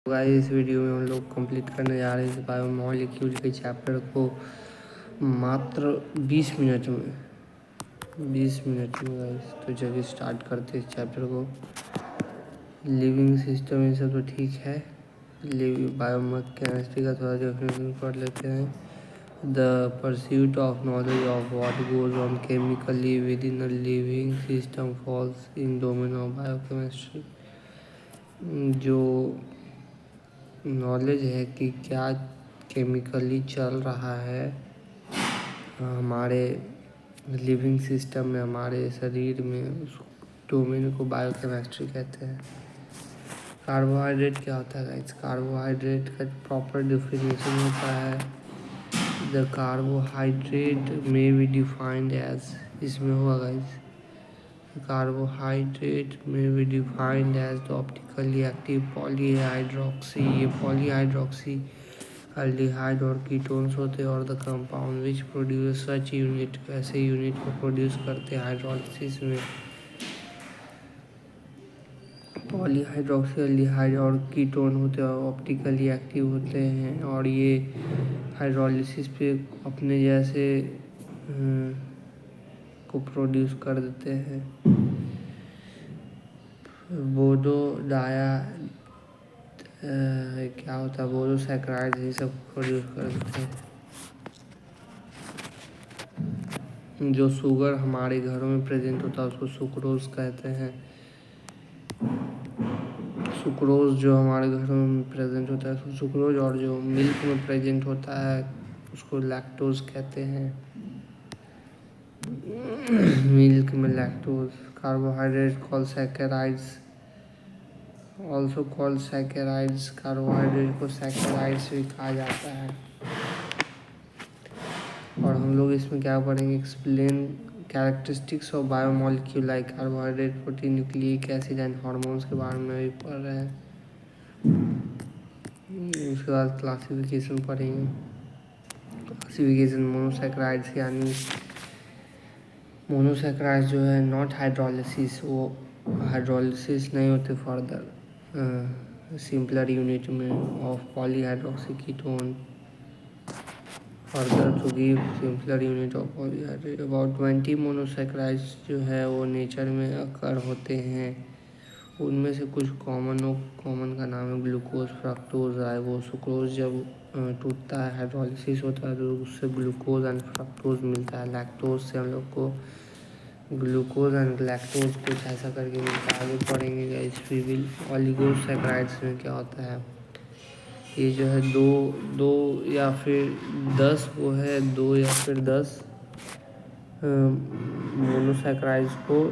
Guys, इस video में हम लोग कंप्लीट करने जा रहे हैं इस बायोमोलिक्यूल के चैप्टर को मात्र 20 मिनट में गाइस। तो चलिए स्टार्ट करते हैं इस चैप्टर को। लिविंग सिस्टम ये सब तो ठीक है। बायोकेमिस्ट्री का थोड़ा डेफिनेशन पढ़ लेते हैं। The pursuit of knowledge of what goes on chemically with in a living system falls in domain of biochemistry. जो नॉलेज है कि क्या केमिकली चल रहा है हमारे लिविंग सिस्टम में, हमारे शरीर में, उस डोमेन को बायोकेमिस्ट्री कहते हैं। कार्बोहाइड्रेट क्या होता है गाइस? कार्बोहाइड्रेट का प्रॉपर डिफिनेशन होता है the carbohydrate may be defined as, इसमें हुआ guys, carbohydrate may be defined as the optically active polyhydroxy. ये पॉलीहाइड्रोक्सी अल्डिहाइड और कीटोन्स होते हैं और the compound which produce such unit, ऐसे यूनिट को प्रोड्यूस करते हैं हाइड्रोलिसिस में। पॉलीहाइड्रोक्सी अल्डिहाइड और कीटोन होते हैं और ऑप्टिकली एक्टिव होते हैं और ये हाइड्रोलिसिस पे अपने जैसे को प्रोड्यूस कर देते हैं। बोडो डाया क्या होता है, बोडोसैकराइड ये सब प्रोड्यूस कर देते हैं। जो शुगर हमारे घरों में प्रेजेंट होता है उसको सुक्रोज कहते हैं। सुक्रोज जो हमारे घरों में प्रेजेंट होता है उसको सुक्रोज, और जो मिल्क में प्रेजेंट होता है उसको लैक्टोज कहते हैं। मिल्क में lactose. Carbohydrate call saccharides, also call saccharides. Carbohydrate को सैकेराइड्स भी कहा जाता है। और हम लोग इसमें क्या पढ़ेंगे, explain characteristics of biomolecule like carbohydrate, protein, nucleic acid and hormones के बारे में भी पढ़ रहे हैं। उसके बाद क्लासिफिकेशन पढ़ेंगे। क्लासिफिकेशन मोनोसैकराइड्स, यानी मोनोसैकराइड्स जो है नॉट हाइड्रोलिसिस, वो हाइड्रोलिसिस नहीं होते फर्दर सिंपलर यूनिट में of polyhydroxy ketone further to give simpler unit of polyhydrate. About 20 monosaccharides जो है वो नेचर में अकर होते हैं। उनमें से कुछ कॉमन का नाम है ग्लूकोज, फ्रक्टोज, राइबोज। सुक्रोज जब टूटता है, हाइड्रोलिसिस होता है, तो उससे ग्लूकोज एंड फ्रक्टोज मिलता है। लैक्टोज से हम लोग को ग्लूकोज एंड लैक्टोज कुछ ऐसा करके मिलता है। आगे पढ़ेंगे गाइस वी विल। ऑलिगोसैकराइड्स में क्या होता है, ये जो है दो या फिर 10 वो है, 2 या फिर 10 मोनोसैकराइड्स को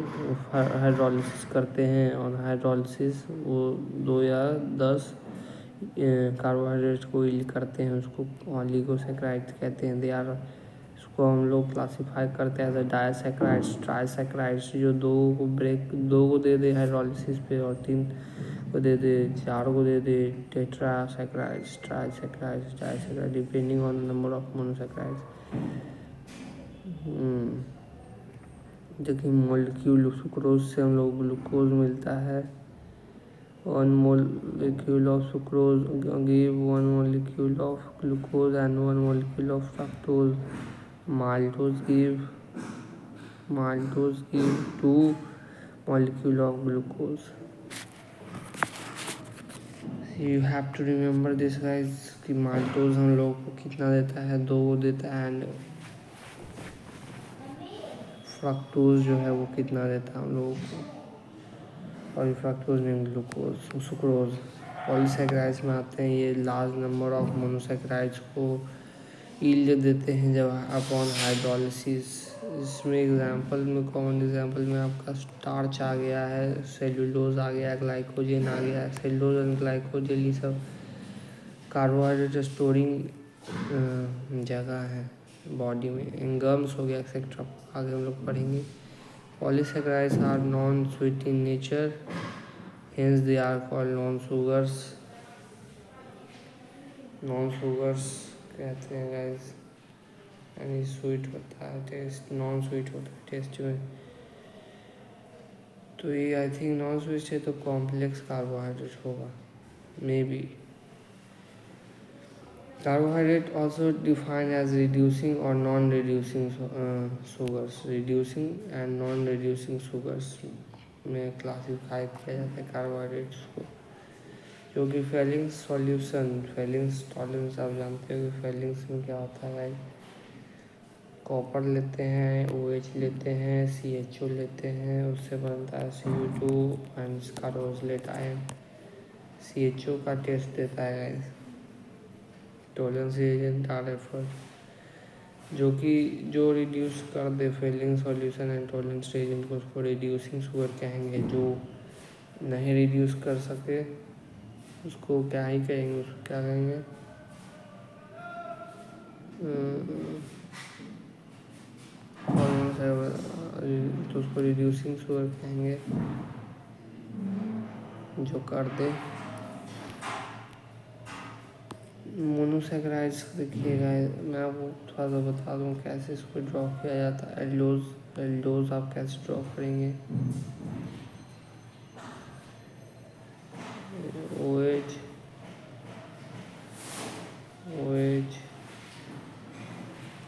हाइड्रोलिसिस करते हैं और हाइड्रोलिसिस वो 2 या 10 कार्बोहाइड्रेट्स को यील्ड करते हैं, उसको ऑलिगोसैकराइड्स कहते हैं। दे आर, इसको हम लोग क्लासीफाई करते हैं एज डायसैकराइड्स, ट्राइसैकराइड्स। जो 2 को दे दे हाइड्रोलिसिस पे और 3 को दे दे, 4 को दे दे, tetrasaccharides, trisaccharides, disaccharides, depending on the number of monosaccharides. जो कि मोलिक्यूल सुक्रोज से हम लोग ग्लूकोज मिलता है। 1 molecule of sucrose give 1 molecule of glucose and 1 molecule of fructose. Maltose give 2 molecule of glucose. You have to remember this guys कि maltose हम लोग को कितना देता है, 2 देता है, एंड फ्रक्टोज जो है वो कितना देता है हम लोगों को, और फ्रक्टोज में ग्लूकोज, सुक्रोज। पॉलीसैकराइड्स में आते हैं, ये लार्ज नंबर ऑफ मोनोसैकराइड्स को यील्ड देते हैं जब अपॉन हाइड्रोलिसिस। इसमें एग्जांपल में, कॉमन एग्जांपल में आपका स्टार्च आ गया है, सेलुलोज आ गया, ग्लाइकोजन आ गया। सेलुलोज एंड ग्लाइकोजन ये सब कार्बोहाइड्रेट स्टोरिंग जगह है बॉडी में। गम्स हो गया एक्सेट्रा, आगे हम लोग पढ़ेंगे। Polysaccharides are non sweet in nature, hence they are called non sugars. Non sugars कहते हैं गाइस, यानी स्वीट होता है टेस्ट, नॉन स्वीट होता है टेस्ट में। तो ये आई थिंक नॉन स्वीट है तो कॉम्प्लेक्स कार्बोहाइड्रेट होगा, maybe. Carbohydrate also defined as reducing or non-reducing sugars. Reducing and non-reducing sugars में क्लासीफाई किया जाता है कार्बोहाइड्रेट्स को, जो कि फेलिंग्स सॉल्यूशन, फेलिंग्स टॉलरेंस आप जानते हो कि फेलिंग्स में क्या होता है भाई, कॉपर लेते हैं, OH लेते हैं, CHO लेते हैं, उससे बनता है CO2 and carboxylate ion. CHO का टेस्ट देता है गाइस, टॉलरेंस एजेंट आर एफर, जो रिड्यूस कर दे Fehling solution and tolerance agent को, उसको रिड्यूसिंग शुगर कहेंगे। जो नहीं रिड्यूस कर सके उसको क्या ही कहेंगे, उसको क्या कहेंगे, तो उसको रिड्यूसिंग शुगर कहेंगे, जो कर दे। मोनोसैकेराइड्स देखिएगा, मैं आपको थोड़ा सा बता दूं कैसे इसको ड्रॉ किया जाता है। एल्डोज आप कैसे ड्रॉ करेंगे, OH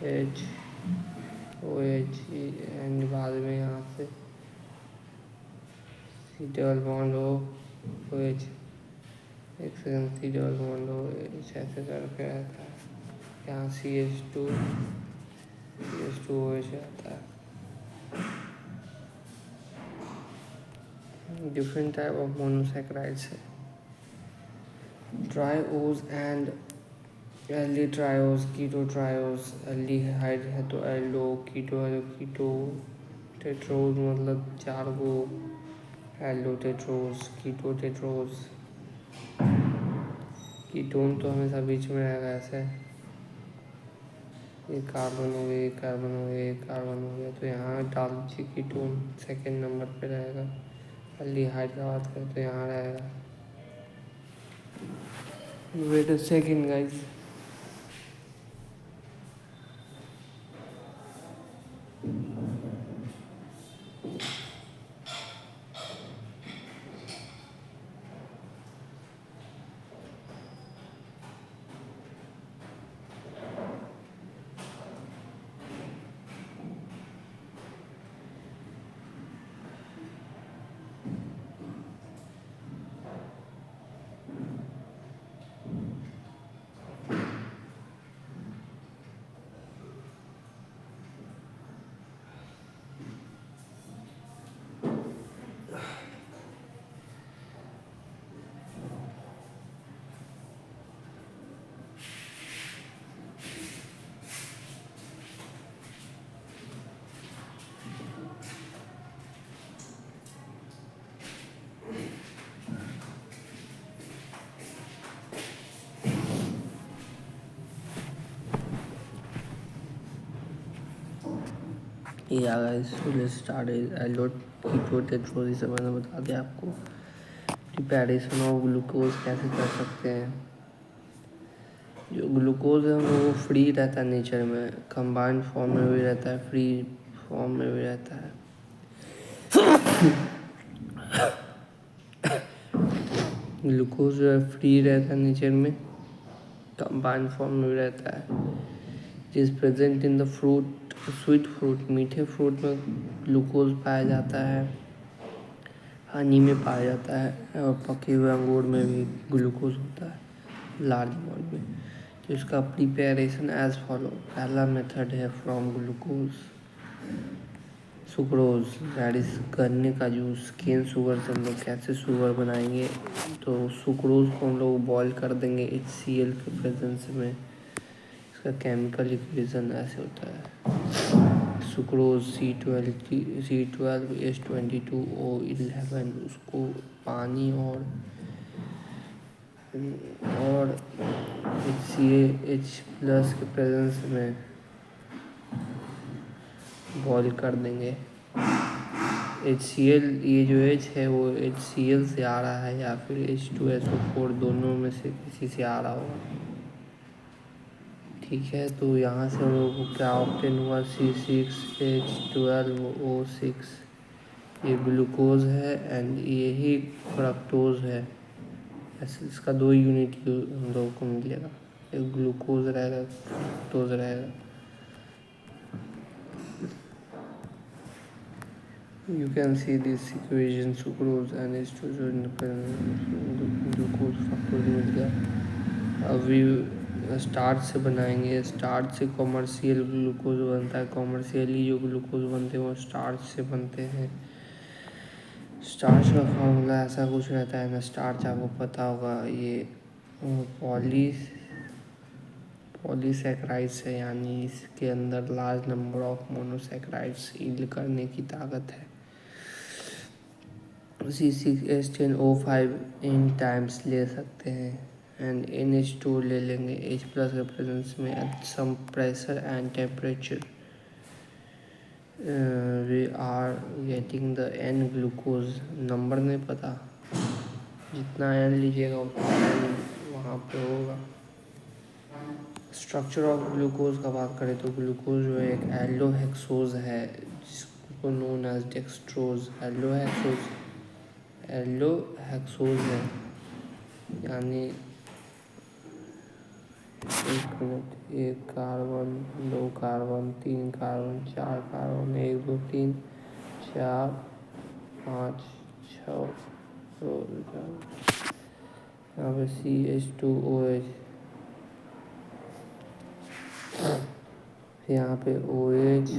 H OH एंड बाद में यहाँ से C डबल बॉन्ड हो OH, एक सेकंड, C डबल बॉन्ड हो OH, ऐसे करके रहता है। यहाँ CH2 OH रहता है। डिफरेंट टाइप ऑफ मोनोसैकेराइड्स है, triose and एल्डी triose, keto triose, aldehyde है तो एल्डो, कीटो है तो कीटो, टेट्रोज मतलब 4 गो, एल्डो टेट्रोज, कीटो टेट्रोज। कीटोन तो हमेशा बीच में रहेगा ऐसे, ये कार्बन हो गया, कार्बन हो गया, कार्बन हो गया, तो यहाँ डाल दीजिए कीटोन, सेकेंड नंबर पे रहेगा। एल्डिहाइड का बात करें तो यहाँ रहेगा। वेट अ सेकेंड गाइस, या गाइस लेट्स स्टार्ट। एल्डोट कीटो टेट्रोज से मैंने बता दिया आपको। प्रिपरेशन ऑफ ग्लूकोज कैसे कर सकते हैं। जो ग्लूकोज है वो फ्री रहता है नेचर में, कंबाइंड फॉर्म में भी रहता है, फ्री फॉर्म में भी रहता है। ग्लूकोज जो है फ्री रहता है नेचर में, कंबाइंड फॉर्म में भी रहता है। It is present in the fruit, sweet fruit, मीठे फ्रूट में ग्लूकोज पाया जाता है, हनी में पाया जाता है, और पके हुए अंगूर में भी ग्लूकोज होता है लार्ज अमाउंट में। तो इसका प्रिपरेशन एज फॉलो। पहला मेथड है from glucose sucrose, that is गन्ने का जूस। केन शुगर से हम लोग कैसे शुगर बनाएंगे, तो सुक्रोज को हम लोग बॉयल कर देंगे HCl के प्रेजेंस में। इसका केमिकल इक्वेशन ऐसे होता है, सुक्रोज C12H22O11, उसको पानी और HCH प्लस के प्रेजेंस में बॉईल कर देंगे। HCl, ये जो H है वो HCl से आ रहा है या फिर H2SO4, दोनों में से किसी से आ रहा होगा, ठीक है। तो यहाँ से हम लोग को क्या ऑब्टेन हुआ, C6H12O6, ये ग्लूकोज है एंड यही फ्रक्टोज है, ऐसे इसका 2 यूनिट हम लोगों को मिलेगा, एक ग्लूकोज रहेगा, फ्रक्टोज रहेगा। You can see this equation sucrose and H2 glucose fructose मिल गया। अभी स्टार्च से बनाएंगे, स्टार्च से कॉमर्शियल ग्लूकोज बनता है, कॉमर्शियली जो ग्लूकोज बनते हैं वो स्टार्च से बनते हैं। स्टार्च का फॉर्मूला ऐसा कुछ रहता है ना, स्टार्च आपको पता होगा, ये पॉलीसैकेराइड्स है, यानी इसके अंदर large number of monosaccharides yield करने की ताकत है। C6H10O5 n टाइम्स ले सकते हैं एंड NH2 ले लेंगे H प्लस के प्रेजेंस में at some pressure and temperature we are getting the N glucose. Number नहीं पता, जितना N लीजिएगा उतना N वहाँ पे होगा। स्ट्रक्चर ऑफ ग्लूकोज का बात करें तो ग्लूकोज जो है एक एल्डोहेक्सोज है, जिसको नोन एज डेक्सट्रोज। एल्डोहेक्सोज है, यानी एक कार्बन, 2 कार्बन, 3 कार्बन, 4 कार्बन, 1 2 3 4 5 6 यहाँ पे CH2OH, यहाँ पे OH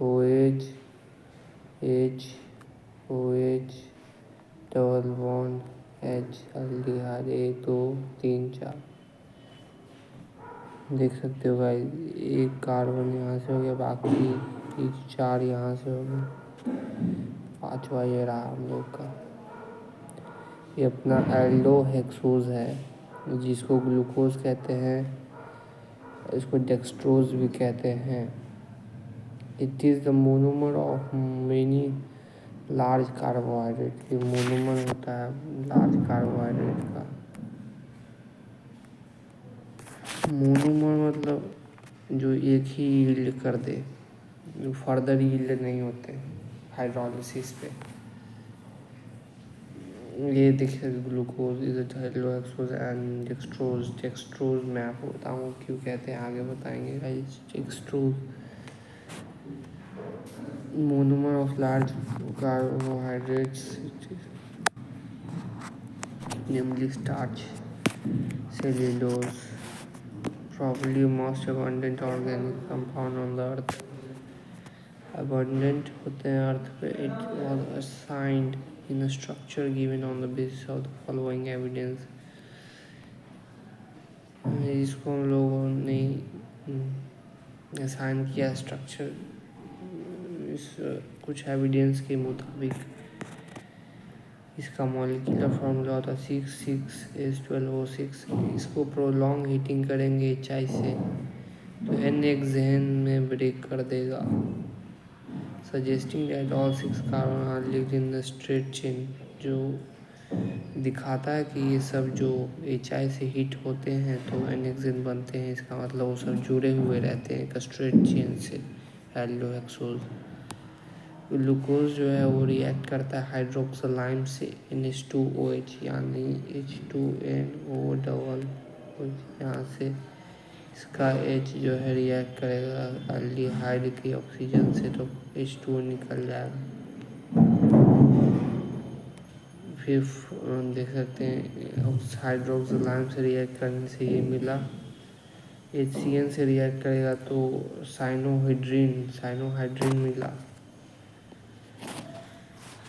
OH H OH double bond H aldehyde 1 2 3 4। देख सकते हो गाइस, एक कार्बन यहाँ से हो गया, बाकी 4 यहाँ से हो गए, 5वां ये रहा हम लोग का। ये अपना एल्डोहेक्सोज है, जिसको ग्लूकोज कहते हैं, इसको डेक्सट्रोज भी कहते हैं। It is the monomer of many large carbohydrate. ये मोनोमर होता है लार्ज कार्बोहाइड्रेट का। मोनोमर मतलब जो एक ही यील्ड कर दे, फर्दर यील्ड नहीं होते हाइड्रोलिसिस पे। ये देखिए glucose is aldohexose and dextrose. Dextrose मैं आपको बताऊँ क्यों कहते हैं, आगे बताएंगे guys. Dextrose monomer of large carbohydrates namely starch, cellulose, probably most abundant organic compound on the earth। abundant होते हैं अर्थ पे। it was assigned in a structure given on the basis of the following evidence। इसको हम लोगों ने assign किया structure इस कुछ एविडेंस के मुताबिक। इसका मॉलिक्यूलर फार्मूला होता है 6,6H12O6। इसको प्रोलॉन्ग हीटिंग करेंगे HI से तो NHN में ब्रेक कर देगा, suggesting that all 6 carbon are linked in the straight chain, जो दिखाता है कि ये सब जो HI से हीट होते हैं तो NHN बनते हैं। इसका मतलब वो सब जुड़े हुए रहते हैं एक स्ट्रेट चेन से, एल्डोहेक्सोज। ग्लूकोज जो है वो रिएक्ट करता है हाइड्रोक्सोलाइम से NH2OH, यानी H2NO डबल यहाँ से इसका H जो है रिएक्ट करेगा एल्डिहाइड की ऑक्सीजन से तो H2O निकल जाएगा। फिर देख सकते हैं हाइड्रोक्सोलाइम से रिएक्ट करने से ये मिला, HCN से रिएक्ट करेगा तो साइनोहाइड्रीन मिला।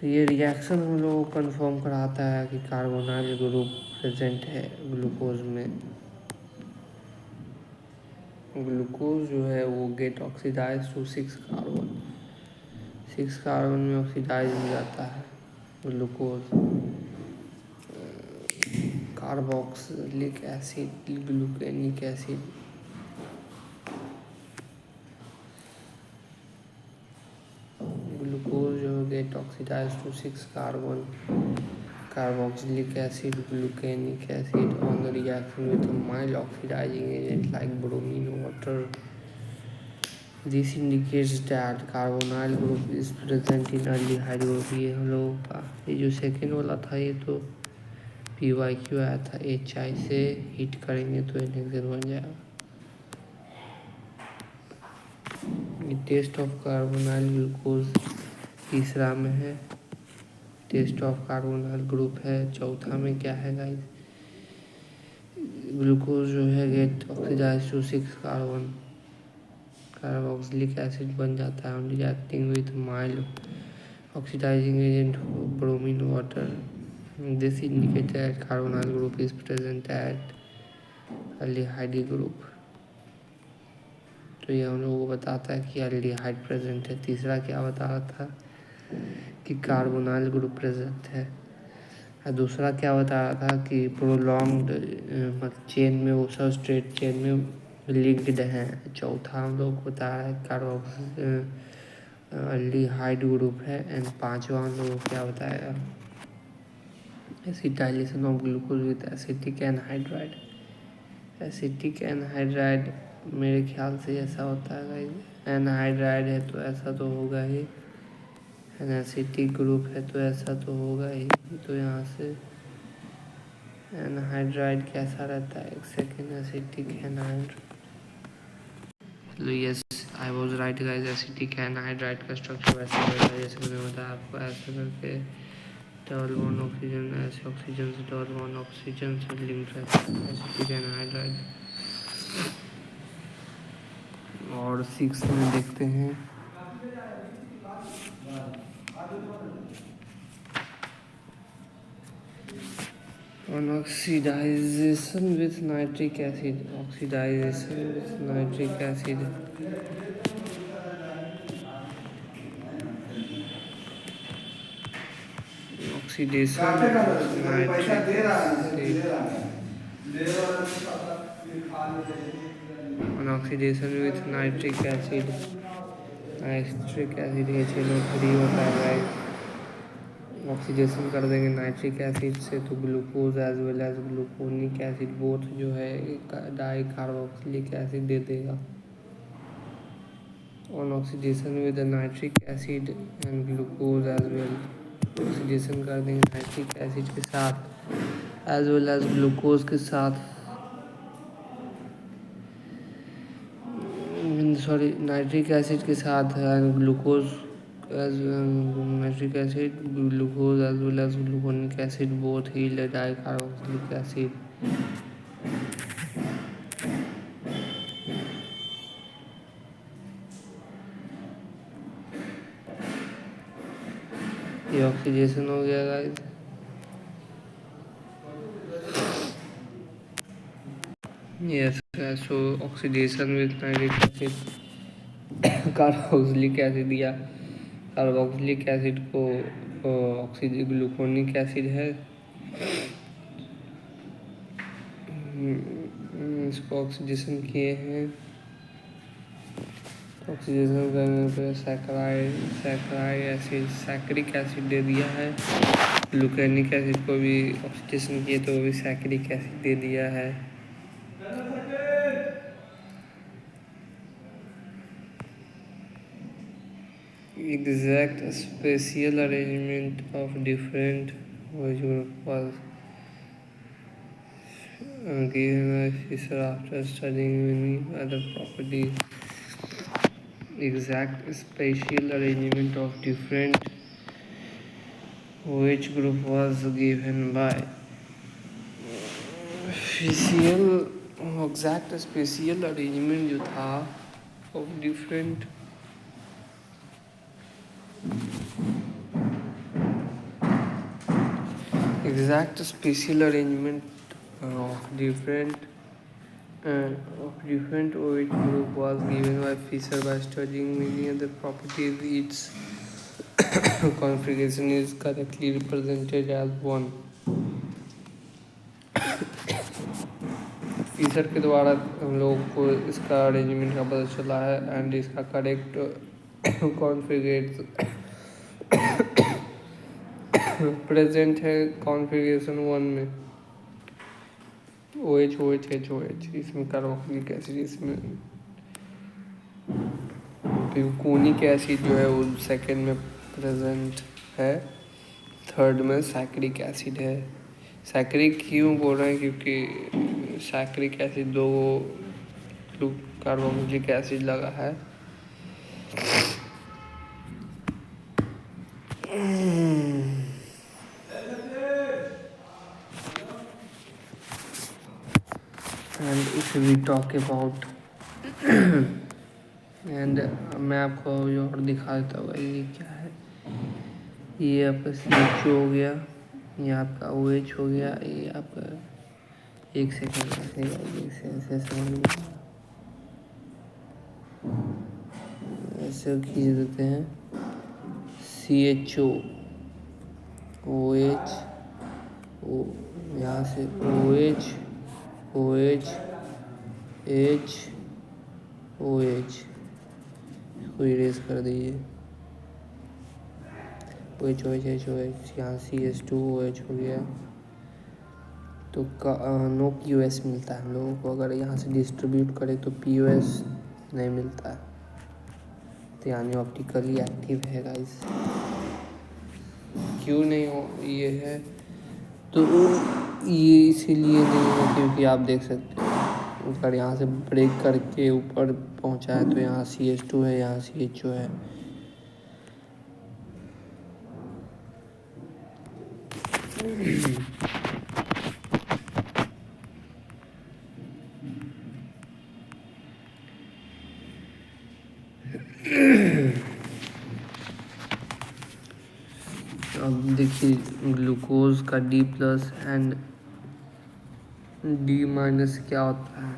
तो ये रिएक्शन हम लोग को कन्फर्म कराता है कि कार्बोनाइल ग्रुप प्रेजेंट है ग्लूकोज में। ग्लूकोज जो है वो get oxidise to 6 carbon, 6 carbon में ऑक्सीडाइज हो जाता है glucose. Carboxylic acid, gluconic acid, glucose जो get oxidise to 6 carbon, carboxylic acid, glucanic acid on the reaction with a mild oxidizing agent like bromine water। This indicates that carbonyl group is present in aldehyde group। ये हम लोगों का ये जो second वाला था ये तो PYQ आया था HI से, हीट करेंगे तो NaCl बन जाएगा। ये टेस्ट ऑफ कार्बोनाइल ग्लूकोज तीसरा में है, टेस्ट ऑफ कार्बोनाइल ग्रुप है। चौथा में क्या है गाइस, ग्लूकोज जो है get oxidise to 6 carbon carboxylic acid बन जाता है, only reacting with mild oxidizing agent bromine water. This indicate that carbonyl group is present at aldehyde group. तो ये हम लोगों को बताता है कि एल्डिहाइड प्रेजेंट है। तीसरा क्या बता रहा था कि कार्बोनाइल ग्रुप प्रेजेंट है। और दूसरा क्या बता रहा था कि प्रोलॉन्ग्ड चेन में वो सब स्ट्रेट चेन में लिंक्ड हैं। चौथा हम लोग को बता रहा है एल्डिहाइड ग्रुप है। एंड पांचवा हम लोग को क्या बताया, acetylation of glucose with acetic anhydride. Acetic anhydride मेरे ख्याल से ऐसा होता है गाइस, एनहाइड्राइड है तो ऐसा तो होगा ही, एसिटिक ग्रुप है तो ऐसा तो होगा ही। तो यहाँ से एनहाइड्राइड कैसा रहता है, एक second, acetic anhydride, yes I was right guys, acetic anhydride का स्ट्रक्चर वैसे रहता है जैसे मैंने बताया आपको, ऐसे करके डबल बॉन्ड ऑक्सीजन, ऐसे ऑक्सीजन से डबल बॉन्ड ऑक्सीजन से लिंक रहता है एसिटिक एनहाइड्राइड। और 6 में देखते हैं, on oxidization with nitric acid, oxidization with nitric acid, oxidation with nitric acid, on oxidation with nitric acid, nitric acid HNO3 होता है। ऑक्सीडेशन कर देंगे नाइट्रिक एसिड से तो glucose as well as gluconic acid both जो है di carboxylic acid दे देगा। On oxidation with nitric acid and glucose as well, oxidation कर देंगे नाइट्रिक एसिड के साथ एज वेल एज ग्लूकोज के साथ, सॉरी नाइट्रिक एसिड के साथ glucose as nitric acid, glucose as well as gluconic acid both yield di carboxylic acid. ये oxidation हो गया guys. Yes so oxidation with nitric acid carboxylic acid दिया, carboxylic acid को oxygen gluconic acid है, इसको oxidation किए हैं, oxidation करने पे सैकराइड एसिड सैकरिक एसिड दे दिया है। ग्लूकोनिक एसिड को भी ऑक्सीडेशन किए तो वो भी सैकरिक एसिड दे दिया है। Exact spatial arrangement of different which was given by Fisher after studying many other properties. Exact spatial arrangement of different which group was given by Fisher। exact spatial arrangement जो था of different exact spatial arrangement of different OH group was given by Fisher by studying many other properties. Its configuration is correctly represented as 1। Fisher के द्वारा हम लोग को इसका arrangement का पता चला है एंड इसका करेक्ट कॉन्फ़िगरेशन प्रेजेंट है कॉन्फ़िगरेशन 1 में, OH इसमें कार्बोक्सिलिक एसिड, इसमें ग्लूकोनिक एसिड जो है वो सेकेंड में प्रेजेंट है, थर्ड में सैकरिक एसिड है। सैक्रिक क्यों बोल रहे हैं, क्योंकि सैक्रिक एसिड दो कार्बोक्सिलिक एसिड लगा है। And if we talk about and मैं आपको और दिखा देता हूँ ये क्या है। ये आपका CH हो गया, ये आपका OH हो गया, ये आपका एक सेकेंड ऐसे ऐसे खींच देते हैं। CHO OH O, यहाँ से OH OH H OH इसको इरेज कर दीजिए। OH OH H OH, यहाँ CH2OH हो गया। तो नो POS मिलता है हम लोगों को। अगर यहाँ से डिस्ट्रीब्यूट करें तो POS नहीं मिलता है, तो यानी ऑप्टिकली एक्टिव है गाइस। क्यों नहीं हो ये है, तो ये इसीलिए नहीं है क्योंकि आप देख सकते हो अगर यहाँ से ब्रेक करके ऊपर पहुँचा है तो यहाँ CH2 है, यहाँ CHO है। अब देखिए ग्लूकोज का D+ एंड D- क्या होता है।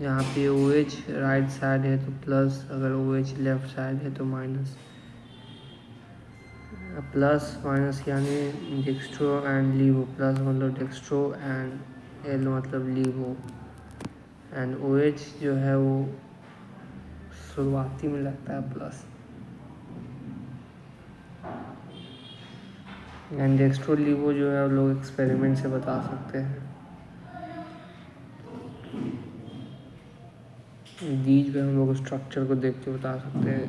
यहाँ पे OH राइट साइड है तो प्लस, अगर OH लेफ्ट साइड है तो माइनस। प्लस माइनस यानी डेक्स्ट्रो एंड लीवो। प्लस मतलब डेक्स्ट्रो एंड L मतलब लीवो। एंड OH जो है वो शुरुआती में लगता है प्लस। एंड डेक्स्ट्रो लीवो जो है लोग एक्सपेरिमेंट से बता सकते हैं। बीज में हम लोग स्ट्रक्चर को देख के बता सकते हैं।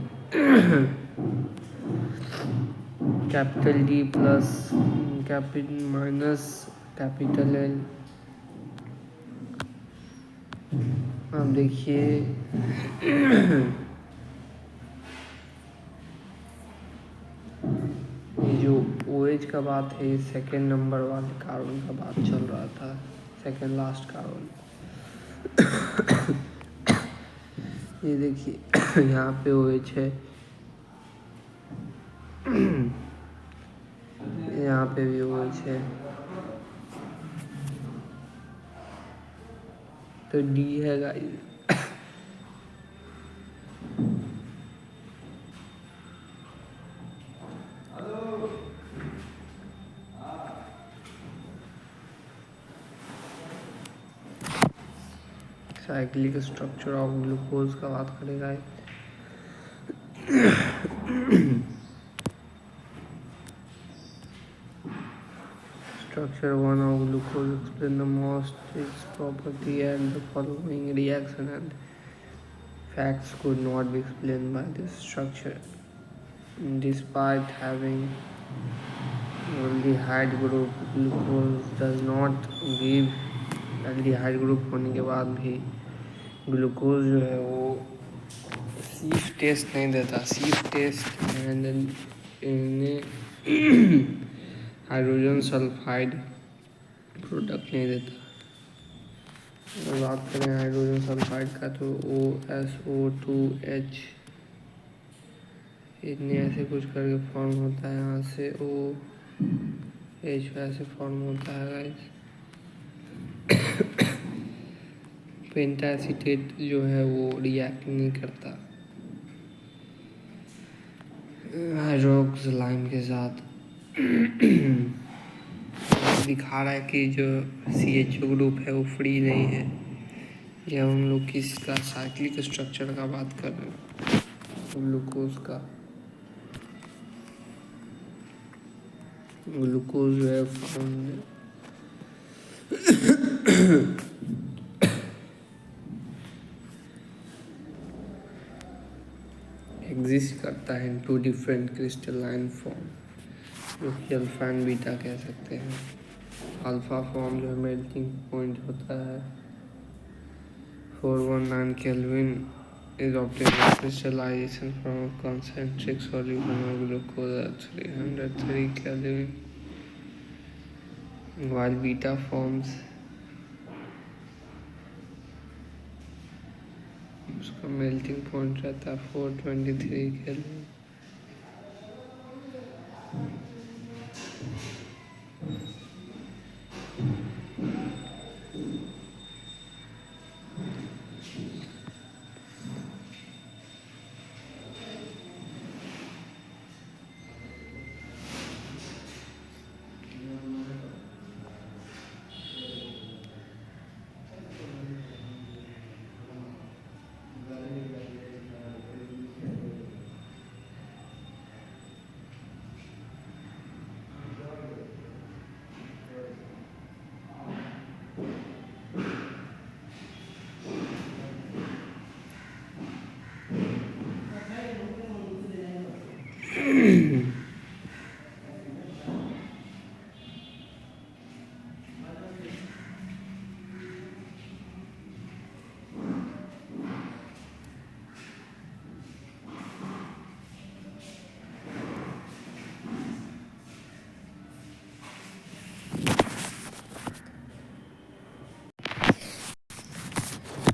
Capital D+ capital minus capital L। अब देखिए ये जो OH का बात है, ये सेकेंड नंबर वाले कार्बन का बात चल रहा था, सेकेंड लास्ट कार्बन। ये देखिए यहाँ पे OH है, यहाँ पे भी OH है, तो D है guys. Cyclic structure of glucose का बात करेगा। Structure 1 of glucose explain the most its property and the following reaction and facts could not be explained by this structure. Despite having aldehyde group, glucose does not give। aldehyde group होने के बाद भी glucose जो है वो सीफ test नहीं देता। सीफ test hydrogen sulphide product नहीं देता। अगर बात करें हाइड्रोजन सल्फाइड का तो OSO2H इतने ऐसे कुछ करके फॉर्म होता है, यहाँ से OH वैसे फॉर्म होता है गाइस। पेंटासीटेट जो है वो रिएक्ट नहीं करता हाइड्रोक्स लाइम के साथ। दिखा रहा है कि जो CHO ग्रुप है वो फ्री नहीं है। ये हम लोग किसका साइक्लिक स्ट्रक्चर का बात कर रहे हैं, ग्लूकोज का। ग्लूकोज जो है फाउंड एग्जिस्ट करता है इन 2 डिफरेंट क्रिस्टलाइन फॉर्म। जो कि अल्फा एंड बीटा कह सकते हैं। अल्फा फॉर्म जो मेल्टिंग पॉइंट होता है 419 kelvin is obtained by crystallization from a concentric solution of glucose at 303 Kelvin, while beta forms उसका मेल्टिंग पॉइंट रहता है 423 kelvin.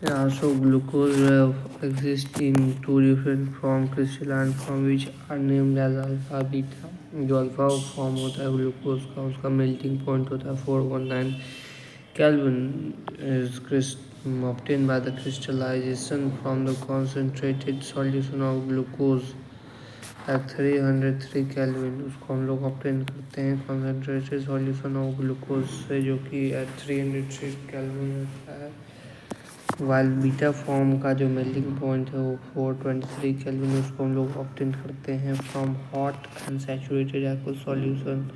Yeah, so glucose exists in two different form, crystalline form, which are named as alpha beta। जो alpha form होता है glucose का उसका melting point होता है 419 Kelvin is obtained by the crystallization from the concentrated solution of glucose at 303 Kelvin। उसको हम लोग ऑब्टेन करते हैं concentrated solution of glucose से जो कि at 303 Kelvin होता है। वाइल बीटा फॉर्म का जो मेल्टिंग पॉइंट है वो 423 केल्विन, उसको हम लोग ऑब्टेन करते हैं from hot and saturated aqueous solution.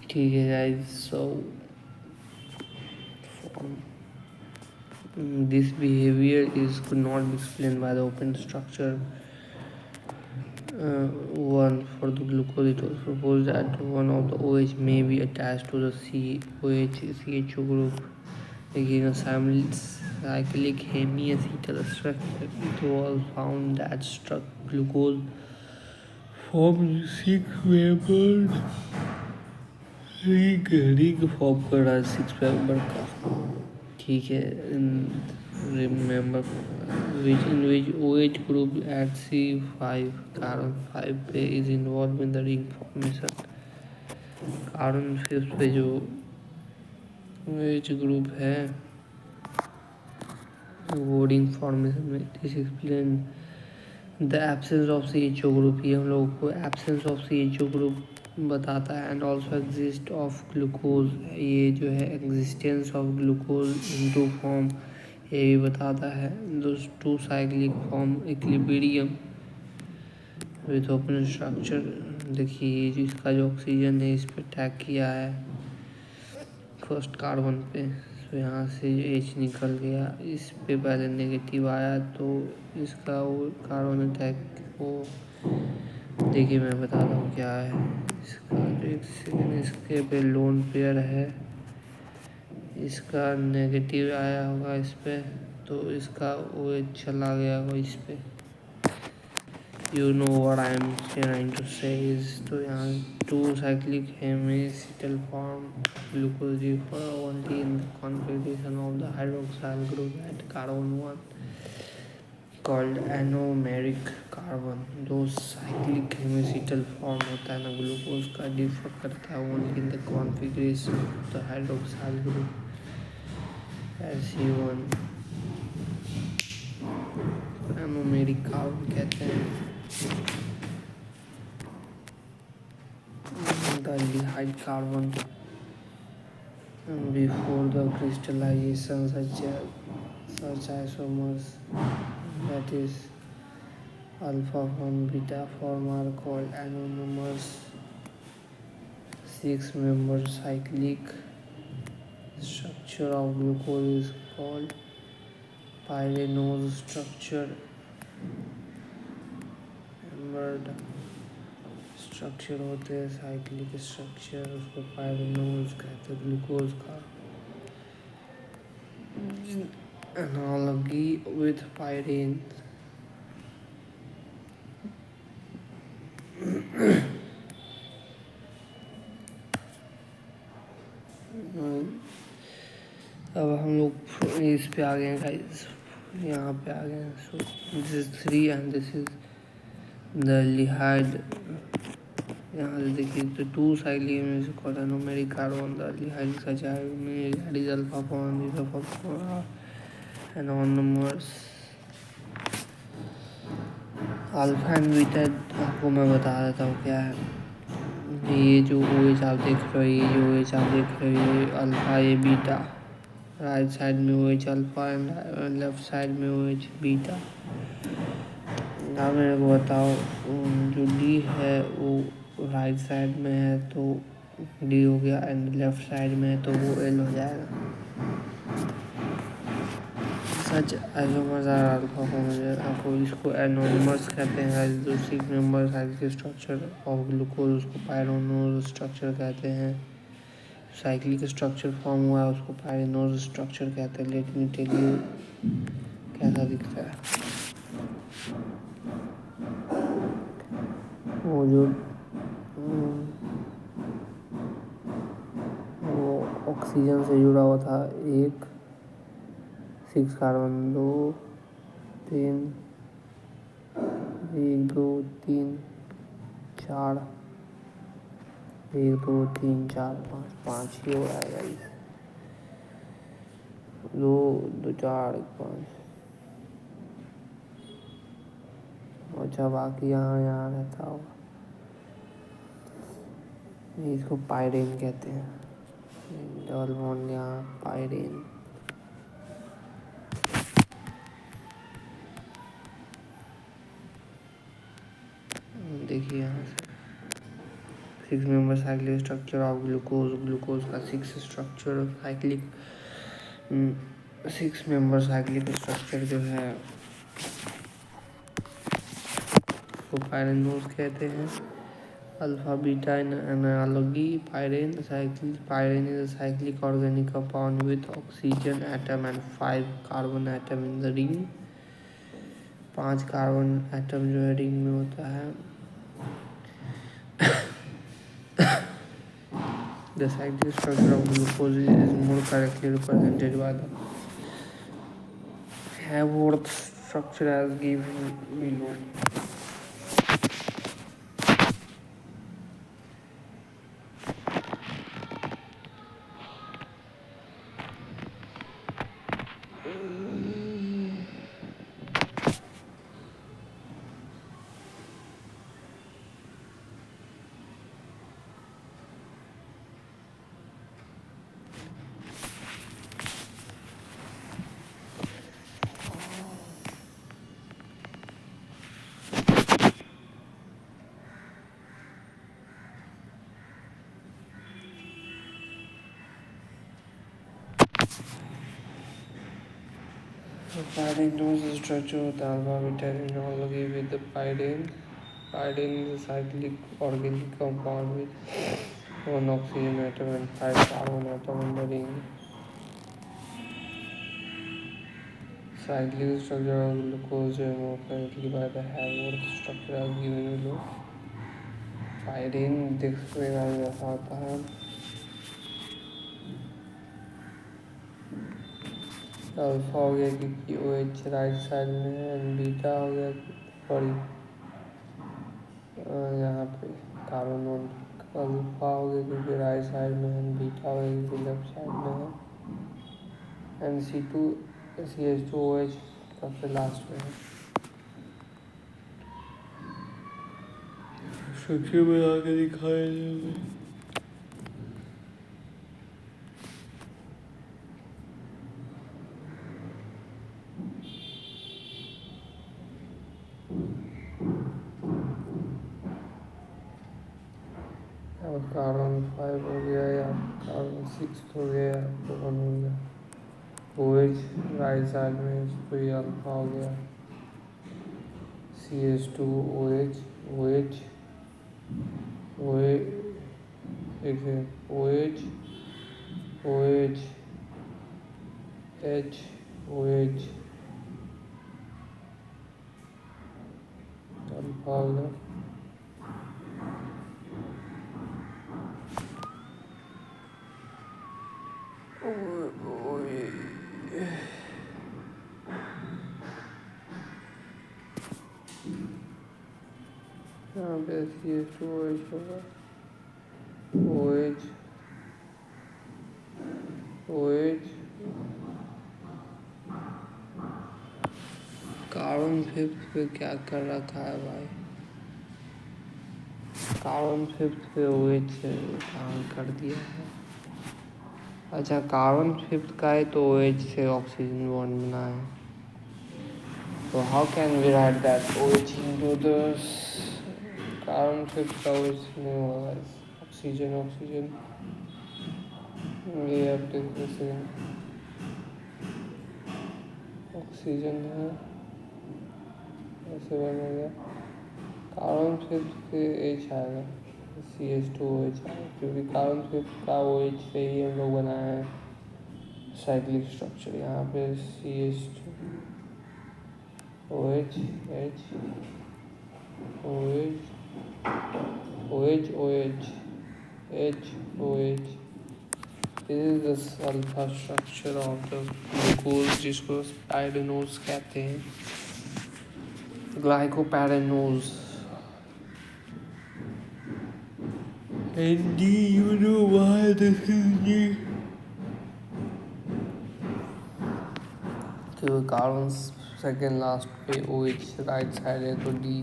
ठीक है guys, so this behaviour is could not be explain by the open structure one for the glucose. It was proposed that one of the OH may be attached to the CHO group, making a cyclic hemiacetal structure. It was found that struck glucose forms 6 members ring form कर रहा है 6 member का। ठीक है, remember in which OH group at C5 carbon 5 पे is involved in the ring formation। Carbon 5 पे जो OH group है वो रिंग फॉर्मेशन में this explain the absence of CHO group. ये हम लोगों को एब्सेंस ऑफ CHO ग्रुप बताता है। And also exist of glucose, ये जो है existence of glucose in two form ये भी बताता है। Those two cyclic form equilibrium with open structure. देखिए जिसका जो ऑक्सीजन है इस पर टैग किया है फर्स्ट कार्बन पे, तो यहाँ से जो H निकल गया इस पे पहले नेगेटिव आया तो इसका वो कार्बन अटैक वो देखिए मैं बता रहा हूँ क्या है इसका। जो एक सेकेंड, इसके पे लोन पेयर है, इसका नेगेटिव आया होगा इस पे तो इसका वो चला गया होगा इस पे। You know what I am trying to say is, तो यहाँ two cyclic hemiacetal form glucose differ only in the configuration of the hydroxyl group at carbon 1 called anomeric carbon। जो साइक्लिक हेमिसिटल फॉर्म होता है ना glucose का differ करता है only in the configuration of the hydroxyl group SE1। Anomeric carbon कहते हैं the aldehyde carbon before the crystallization such isomers, that is alpha form beta form, are called anonomers। 6 member cyclic structure of glucose is called pyranose structure। Membered structure होते हैं cyclic structure, उसको pyranose कहते हैं, glucose का analogy with पायरेन। अब हम लोग इस पे आ गए हैं गाइस, यहाँ पे आ गए हैं। So this is 3 and this is the aldehyde. यहाँ से देखिए तो 2 cyclic anomeric carbon, the aldehyde such is alpha bond, these are anomers alpha and beta. आपको मैं बता देता हूँ क्या है। ये जो OH आप देख रहे हो, ये जो OH आप देख रहे हो, ये अल्फा, ये बीटा। राइट साइड में OH alpha and left side में OH बीटा। अब मेरे को बताओ, जो डी है वो राइट साइड में है तो डी हो गया, एंड लेफ्ट साइड में है तो वो एल हो जाएगा। सच आइसोमर्स आर अल्फा फॉर्म, आपको इसको एनोनिमस कहते हैं। जो 6 member cyclic structure of glucose, उसको पायरेनोज स्ट्रक्चर कहते हैं। साइक्लिक स्ट्रक्चर फॉर्म हुआ है उसको पायरेनोज स्ट्रक्चर कहते हैं। लेट मी टेल यू कैसा दिखता है। वो जो वो ऑक्सीजन से जुड़ा हुआ था, 1 6 कार्बन, 2 3 1 2 3 4 1 2 3 4 5 ही हो रहा है गाइस। 2 2 4 5। अच्छा बाकी यहाँ रहता होगा, इसको पायरेन कहते हैं। डबल बॉन्ड यहाँ पायरेन। देखिए यहाँ से 6 member cyclic structure of glucose, glucose का 6 structure cyclic 6 member cyclic structure जो है वो पायरेनोज कहते हैं। Alpha beta analogy pyran cyclic. Pyran is a cyclic organic compound with oxygen atom and 5 carbon atom in the ring। 5 carbon atom जो है ring में होता है। The cyclic structure of glucose is more correctly represented by the Haworth structure as given below। Pyrenees structure of the alpha beta analogy with the pyrene। Pyrene is a cyclic organic compound with 1 oxygen atom and 5 carbon atom in the ring। Cyclic structure of glucose is more correctly by the Haworth structure as given below। Pyrene देखने का जैसा होता है। Alpha हो गया क्योंकि OH right side में है, एंड बीटा हो गया सॉरी यहाँ पे कार्बन वन। अल्फा हो गया क्योंकि राइट साइड में है, बीटा हो गया क्योंकि लेफ्ट साइड में है, एंड CH2OH सबसे लास्ट में है। स्ट्रक्चर में आके दिखाया जाएगा। कार्बन 5 हो गया या कार्बन 6 हो गया, तो 1 हो गया। OH राइट साइड में, इसको ये अल्फा हो गया। CH2OH OH ओ एक second, O H, O H, O H, alpha यहाँ पे C H two O H होगा, O H, O H, carbon fifth पे क्या कर रखा है भाई, कार्बन फिफ्थ पे ओ एच से काम कर दिया है। अच्छा, कार्बन फिफ्थ का है तो ओ एच से ऑक्सीजन बॉन्ड बना है। तो how can we write that O H into the carbon fifth का ओ एच नहीं होगा, ऑक्सीजन, ऑक्सीजन, ये अब देखते ऑक्सीजन है, ऐसे बनेगा, कार्बन फिफ्थ पे एच आएगा, C H two O H आएगा, क्योंकि कार्बन फिफ्थ का ओ एच से ही हम लोग बनाए हैं साइक्लिक स्ट्रक्चर। यहाँ पे C H two O H, H, O H, O H, O H, H, O H. This is the sulfa structure of the glucose, जिसको पैरानोज कहते हैं, glycopyranose. And do you know why this is new? तो carbon second last पे O H right side है तो D.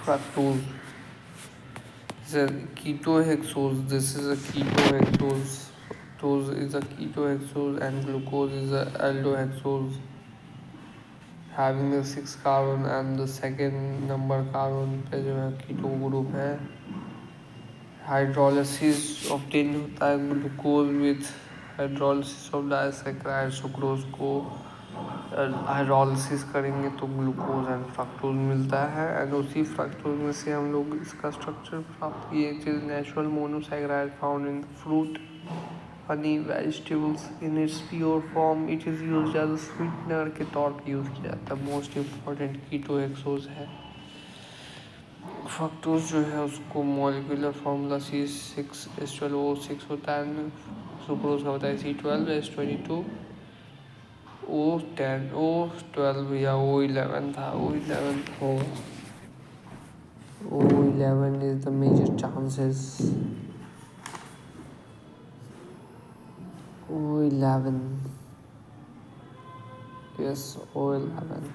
Fructose is a ketohexose. This is a ketohexose. Fructose is a ketohexose and glucose is a aldohexose, having the 6 carbon and the second number carbon पे जो है keto group है। Hydrolysis obtain होता है glucose with hydrolysis of disaccharide sucrose को hydrolysis करेंगे तो glucose and fructose मिलता है। एंड उसी फ्रक्टोज में से हम लोग इसका स्ट्रक्चर प्राप्त किए, it is natural monosaccharide found in fruit, honey, vegetables in its pure form. It is use as sweetener के तौर पर यूज़ किया जाता है। मोस्ट इम्पॉर्टेंट कीटोहेक्सोज है। फ्रक्टोज जो है उसको मॉलिक्यूलर फार्मूला C6H12O6 होता है। सुक्रोज का होता है C12H22 O10 O12 या O11 था, O11 होगा। O11 is the major chances। O11, yes, O11।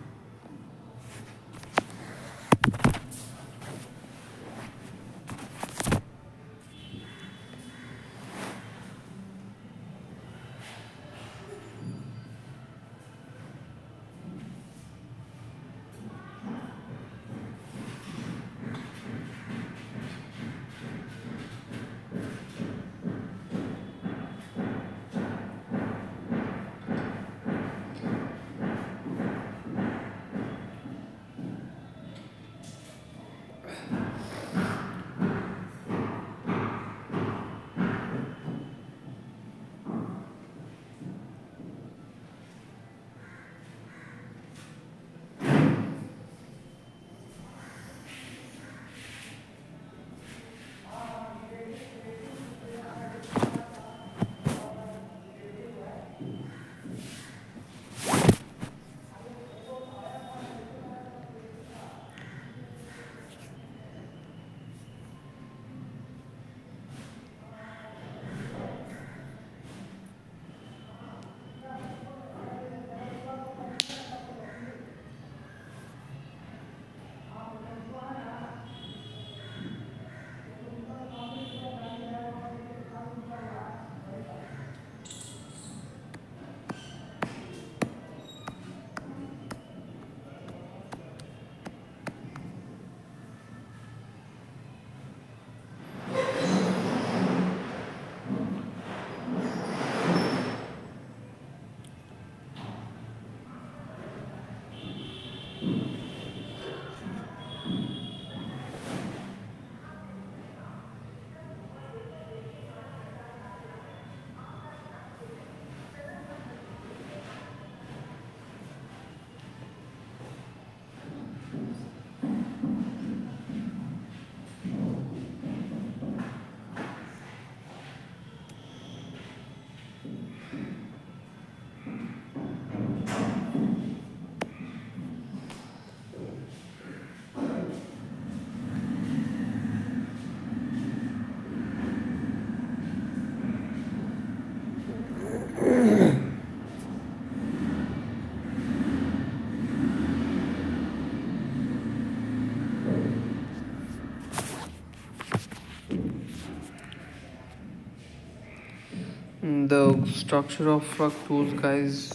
The structure of fructose, guys,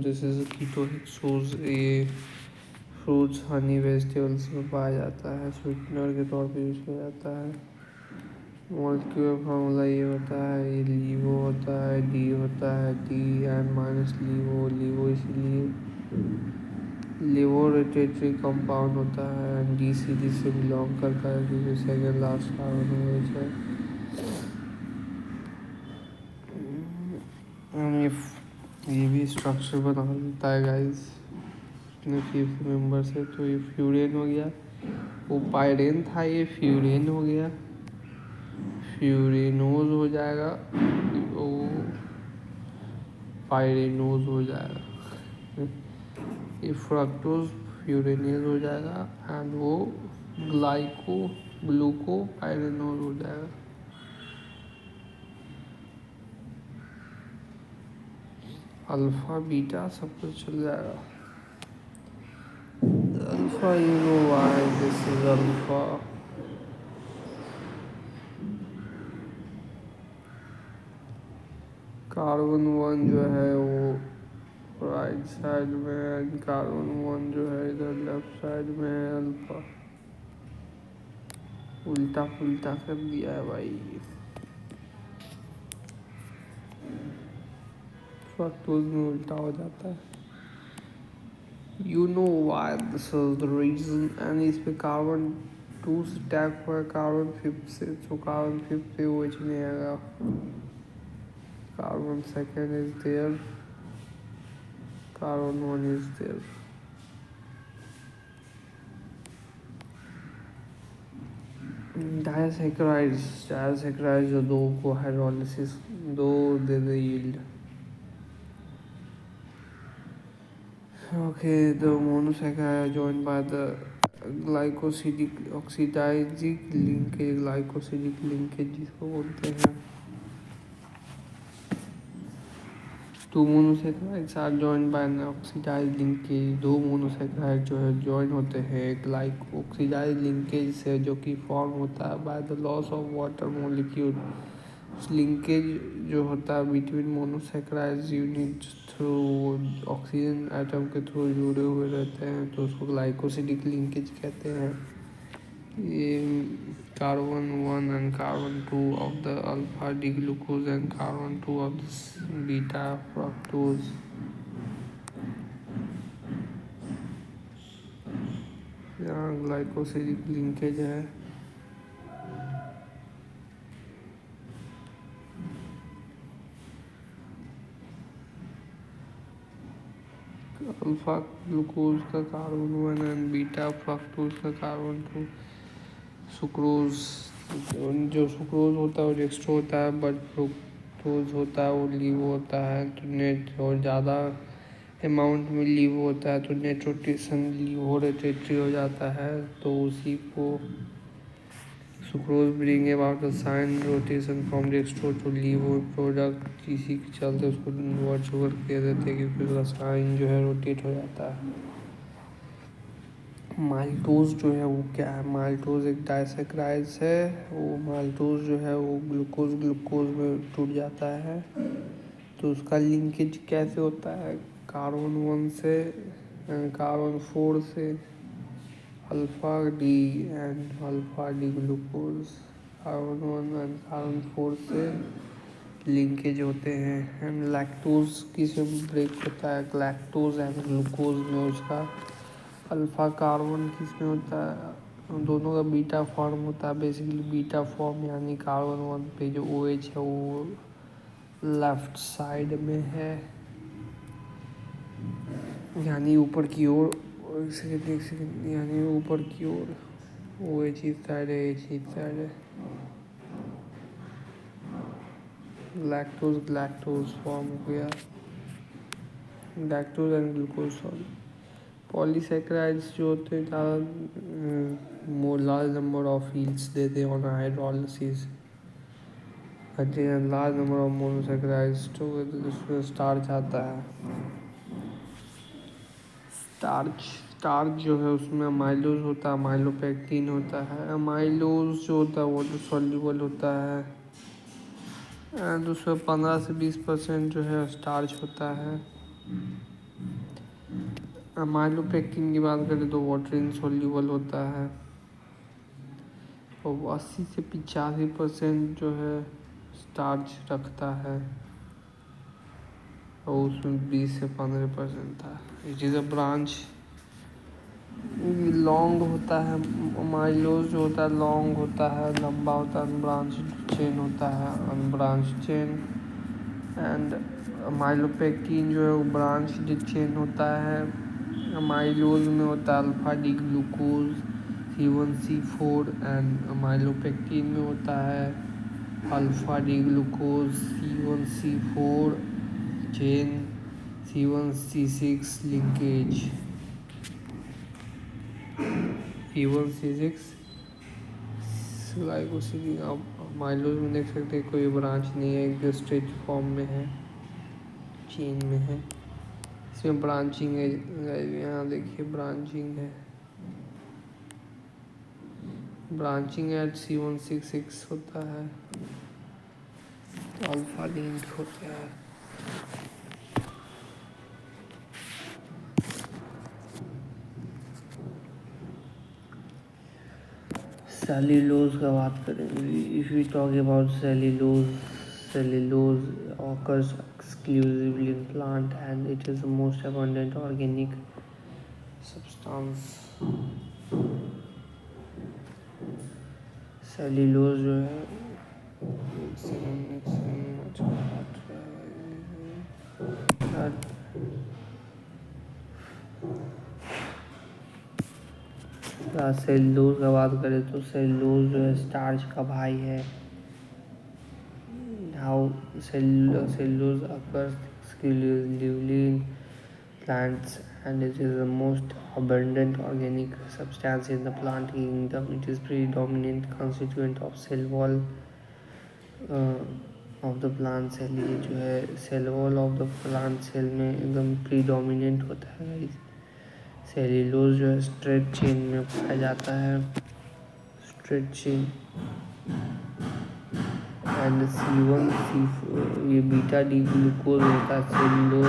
this is a ketotic source. ये फ्रूट्स, हनी, वेजिटेबल्स में पाया जाता है, स्वीटनर के तौर पे यूज़ किया जाता है। मॉलिक्यूलर फार्मूला ये होता है, ये लीवो होता है, डी होता है, डी एंड माइनस लीवो इसीलिए लिवोरेटेटरी कंपाउंड होता है, एंड डी सी डी से बिलोंग करता है क्योंकि सेकेंड लास्ट कार्बन है। ये भी स्ट्रक्चर बना देता है गाइस अपने फिफ्थ मेंबर से। तो ये फ्यूरेन हो गया, वो पायरेन था, ये फ्यूरेन हो गया, फ्यूरेनोज हो जाएगा, वो पायरेनोज हो जाएगा, ये फ्रक्टोज फ्यूरेनेज हो जाएगा, एंड वो ग्लूको पायरेनोज हो जाएगा। अल्फा बीटा सब कुछ चल जाएगा। Alpha why this is alpha. Carbon 1 जो है वो राइट साइड में है, कार्बन 1 जो है इधर लेफ्ट साइड में है। अल्फा उल्टा पुल्टा कर दिया है भाई। फ्रक्टोज में उल्टा हो जाता है। why this is the reason। And इस पे कार्बन 2 से टैग हुआ है कार्बन 5 से, तो कार्बन 5 पे वो OH नहीं आएगा। Carbon 2 is there, carbon 1 is there। डायसैकराइड्स जो 2 को hydrolysis 2 they they yield. Okay, the monosaccharide joined by the glycosidic oxidizing linkage, glycosidic linkage जिसको बोलते हैं। 2 monosaccharides are joined by an oxidized linkage। 2 monosaccharides जो है ज्वाइन होते हैं ऑक्सीडाइज लिंकेज से, जो कि फॉर्म होता है by the loss of water molecule. उस लिंकेज जो होता है between monosaccharides unit through oxygen atom के थ्रू जुड़े हुए रहते हैं, तो उसको ग्लाइकोसिडिक लिंकेज कहते हैं। ये carbon 1 and carbon 2 of the alpha D glucose and carbon 2 of the beta fructose. यहाँ ग्लाइकोसिडिक लिंकेज है। अल्फा ग्लूकोज का कार्बन 1 एंड बीटा फ्रक्टोज का कार्बन 2। सुक्रोज, जो सुक्रोज होता है वो डेक्स्ट्रो होता है, बट फ्रुक्टोज होता है वो लीवो होता है। तो नेट और ज़्यादा अमाउंट में लीवो होता है तो नेट रोटेशन लिवोरेटेटरी हो जाता है। तो उसी को sucrose bring about the sign rotation from dextro to laevo product. इसी के चलते उसको वर्ड शुगर कह देते हैं क्योंकि उसका साइन जो है रोटेट हो जाता है। माल्टोज जो है वो क्या है? माल्टोज एक डाइसैकराइड्स है। वो माल्टोज जो है वो ग्लूकोज में टूट जाता है। तो उसका लिंकेज कैसे होता है? कार्बन 1 से कार्बन 4 से alpha D and alpha D glucose, carbon 1 and carbon 4 से लिंकेज होते हैं। एंड लैक्टोज किसमें ब्रेक होता है? लैक्टोज एंड ग्लूकोज में उसका अल्फा कार्बन किसमें होता है? दोनों का बीटा फॉर्म होता है। बेसिकली बीटा फॉर्म यानी कार्बन 1 पे जो OH है वो लेफ्ट साइड में है, यानी ऊपर की ओर। एक सेकेंड, यानी ऊपर की ओर OH इस साइड है, H इस साइड है। लैक्टोज फॉर्म हो गया। Lactose and glucose sorry. Polysaccharides जो होते हैं ज़्यादा लार्ज नंबर ऑफ यील्ड्स देते हैं on hydrolysis. Large number of monosaccharides तो उसमें स्टार्च आता है। स्टार्च जो है उसमें अमाइलोज होता है, अमाइलोपेक्टिन होता है। अमाइलोज जो होता है वाटर सॉल्युबल होता है, एंड उसमें 15 से 20% जो है स्टार्च होता है। अमाइलोपेक्टिन की बात करें तो वाटर इनसोल्यूबल होता है और 80 से 85% जो है स्टार्च रखता है और उसमें 20 से 15% था। It is a branch long होता है। माइलोज जो होता है लॉन्ग होता है, लंबा होता है। ब्रांच चेन होता है अनब्रांच चेन। एंड माइलोपेक्टिन जो है वो ब्रांच चेन होता है। माइलोज में होता है alpha D glucose C1C4 and amylopectin में होता है alpha D glucose C1C4 chain C1C6 linkage. C1C6 glycosidic. आप माइलोज में देख सकते हैं कोई ब्रांच नहीं है, एक स्ट्रेच फॉर्म में है, चेन में है। इसमें ब्रांचिंग है, यहाँ देखिए ब्रांचिंग है। ब्रांचिंग एट C1C6 होता है तो अल्फा लिंक होता है। सेल्यूलोज का बात करेंगे। If you talk about cellulose occurs exclusively in plant and it is the most abundant organic substance। Cellulose जो है सेल्यूलोज का बात करें तो सेल्यूलोज जो है स्टार्च का भाई है। How cellulose occurs exclusively in plants and it is the most abundant organic substance in the plant kingdom। It is predominant constituent of cell wall of the plant cell। ये जो है cell wall of the plant cell में एकदम predominant होता है। Cellulose जो है straight chain में पाया जाता है, स्ट्रेट चेन। एंड C1C4 ये बीटा डी ग्लूकोज होता है सेल्यूलोज